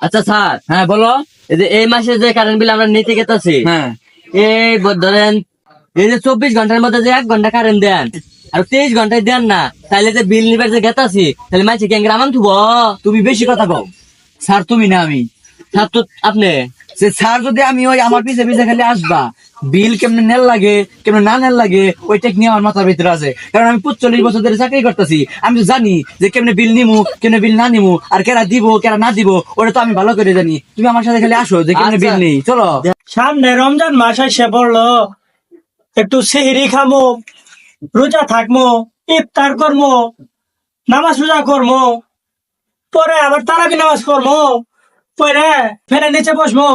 আচ্ছা স্যার, হ্যাঁ বলো। এই যে এই মাসে যে কারেন্ট বিল আমরা নিতে গেতেছি, হ্যাঁ এই ধরেন এই যে 24 ঘন্টার মধ্যে যে 1 ঘন্টা কারেন্ট দেন আর 23 ঘন্টায় দেন না, তাহলে যে বিল নিবার যে গেতাছি তাহলে মাইছে কেন গ্রামান থুব? তুমি বেশি কথা কও। স্যার তুমি না আমি। স্যার তো আপনি। সে স্যার যদি আমি ওই আমার পিছে পিছে খালি আসবা, বিল কেমনে নেল লাগে কেমনে না নেল লাগে ওই টেকনিক আমার মাথার ভিতরে আছে। কারণ আমি 45 বছর ধরে চাকরি করতেছি, আমি তো জানি যে কেমনে বিল নিমু কেমনে বিল না নিমু আর কেরা দিব কেরা না দিব ওটা তো আমি ভালো করে জানি। তুমি আমার সাথে খালি আসো যে কেমনে বিল নেই, চলো। সামনে রমজান মাস এসে পড়লো, একটু সেহরি খামো, রোজা থাকবো, ইফতার করবো, নামাজ রোজা করবো, পরে আবার তারাবি নামাজ করবো, পরে ফেরে নিচে বসবো।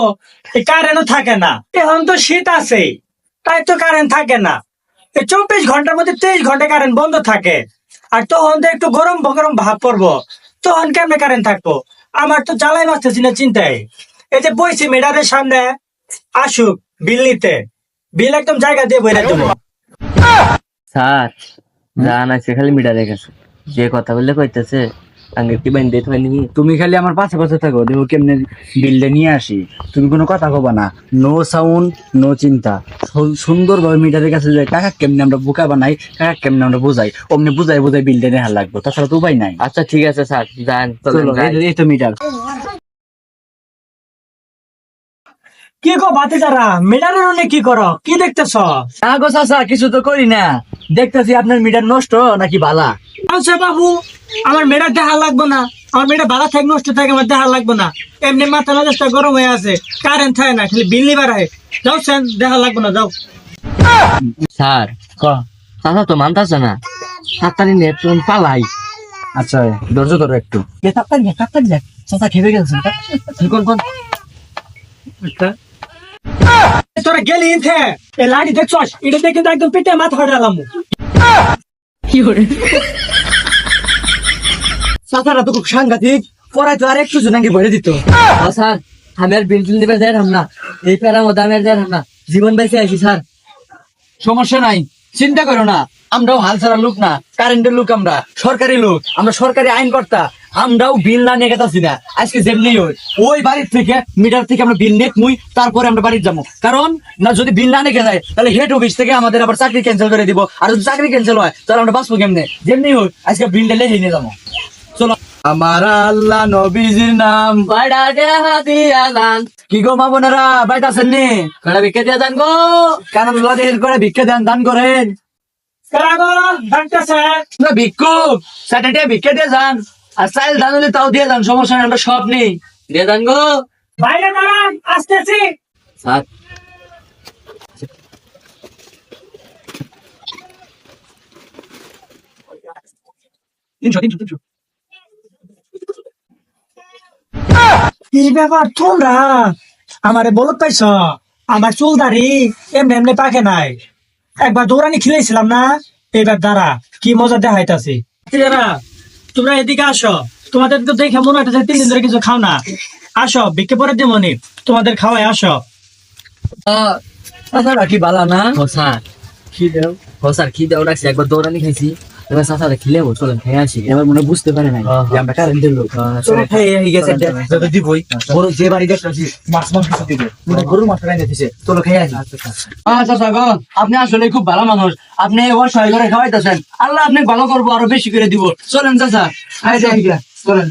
এই কারেন্টও থাকে না। এখন তো শীত আছে, তাই তো কারেন্ট থাকে না। এই 24 ঘন্টার মধ্যে 23 ঘন্টা কারেন্ট বন্ধ থাকে। আর তখন তো একটু গরম গরম ভাব পড়বো, তখন কেমনে কারেন্ট থাকবো? আমার তো জ্বালাই বাঁচতেছি না চিন্তায়। এই যে বইছি মেডারের সামনে, আসুক বিল নিতে, বিল একদম জায়গা দিয়ে বইরা দেবো। স্যার জান আছে খালি মিটা রেখেছে, যে কথা বললে কইতেছে আঙ্গে কি বাইন দিতে হয়নি। তুমি খালি আমার পাশে পাশে থাকো, দেখো কেমনে বিলটা নিয়ে আসি। তুমি কোনো কথা কবা না, নো সাউন্ড নো চিন্তা। সুন্দর ভাবে মিটারের কাছে যাই, কাকা কেমনে আমরা বোকা বানাই, কাকা কেমনে আমরা বোঝাই, অমনি বুঝাই বুঝাই বিলটা নেওয়ার লাগবে, তাছাড়া তো উপায় নাই। আচ্ছা ঠিক আছে স্যার, যান চলো, এই তো মিটার। কি গো বাতি যারা মেডারের অনেক কি করো, কি দেখতেছ? না গো চাচা, কিছু তো করি না, দেখতেছি আপনার মিটার নষ্ট নাকি বালা। আচ্ছা বাবু, আমার মেয়েটা দেখা লাগবে না, আমার মেয়েটা ভালো থাকে নষ্ট থাকে আমার দেখা লাগবে না। এমনি মাথা মেজাজটা গরম হয়ে আছে, কারেন্ট থাকে না, খালি বিল নিবার হয়। যাও সেন, দেখা লাগবে না, যাও। স্যার চাচা তো মানতাছে না, তাড়াতাড়ি নে তুমি পালাই। আচ্ছা ধৈর্য ধরো একটু। তাড়াতাড়ি যাক, চাচা খেপে গেছেন। কোন কোন তোরা গেলি ইনথে, এই লাড়ি দেখছস, এটা দেখে তো একদম পেটে মাথা ফাটালাম। চাচারা তো খুব সাংঘাতিক, পড়াই তো আর একটু জনাকে ভরে দিত। স্যার আমি আর বিল টিল দিবে যাই না, এই প্যারার মধ্যে আমি আর যাই না, জীবন বেঁচে আছি স্যার। সমস্যা নাই, চিন্তা করো না, আমরাও হাল ছাড়া লোক না, কারেন্টের লোক, আমরা সরকারি লোক, আমরা সরকারি আইন কর্তা। আমরাও বিল না নিয়ে গেছি না, আজকে যেমনি ওই বাড়ির থেকে মিটার থেকে আমরা বিল নেট মুই, তারপরে আমরা বাড়ির যাবো। কারণ না যদি বিল না নিয়ে যায় তাহলে হেড অফিস থেকে আমাদের আবার চাকরি ক্যান্সেল করে দিব, আর যদি চাকরি ক্যান্সেল হয় তাহলে আমরা বাঁচবো কেমনে? যেমনি হোক আজকে বিলটা লেগে নিয়ে যাবো, চলো। আমার আল্লাহ নবীজির নাম বাইডা দেহা দিয়া দান, কি গো মা বোনেরা, বাইটা আছেন নি? কড়া বিকে দিয়া দান গো। কেন করে ভিক্ষা দেন, দান করেন না, ভিক্ষুক স্যাটারডে ভিক্ষা দিয়ে যান, আর চাইল দান হলে তাও দিয়ে যান, সমস্যা নেই, আমরা সব নেই। দিয়া দান গো। বাইরে দাঁড়ান, আসতেছি। স্যার তিনশো। কি ব্যাপার তোমরা আমারে বলত পাইছ? আমার চুল দাড়ি এমনি এমনি পাকে নাই, একবার দৌড়ানি খেলেছিলাম না, এবার দাঁড়া কি মজা দেখাইতাছি। তোমরা এদিকে আসো, তোমাদের তো দেখে মনে হচ্ছে 3 দিন ধরে কিছু খাও না। আসো বিকে পরে দেবনি, তোমাদের খাওয়াই আসো। তাছাড়া কি বালা না? স্যার কি দেও রাখছি, একবার দৌড়ানি খাইছি, এবার চাচারা খিলেবো, চলেন খেয়ে আসি। এবার মনে বুঝতে পারে নাই যে আমরা কারেন্টের লোক। চলো খেয়ে গেছে, দিবই বড় যে বাড়ি দেখতেছি মাছ কিছু দিবে, গরুর মাছ রাইনে দিছে, চলো খেয়ে আসি। আচ্ছা গো, আপনি আসলে খুব ভালো মানুষ, আপনি অসহায় করে খাওয়াইতেছেন, আল্লাহ আপনি ভালো করবো, আরো বেশি করে দিব। চলেন চাচা, চলেন।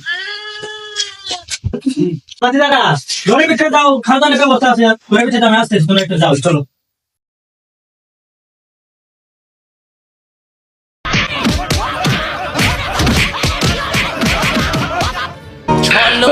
দাদা ঘরের ভিতরে যাও, খাওয়া দাওয়ার ব্যবস্থা আছে, ঘরের ভিতরে আমি আসতেছি, তোমরা একটু যাও, চলো। হ্যালো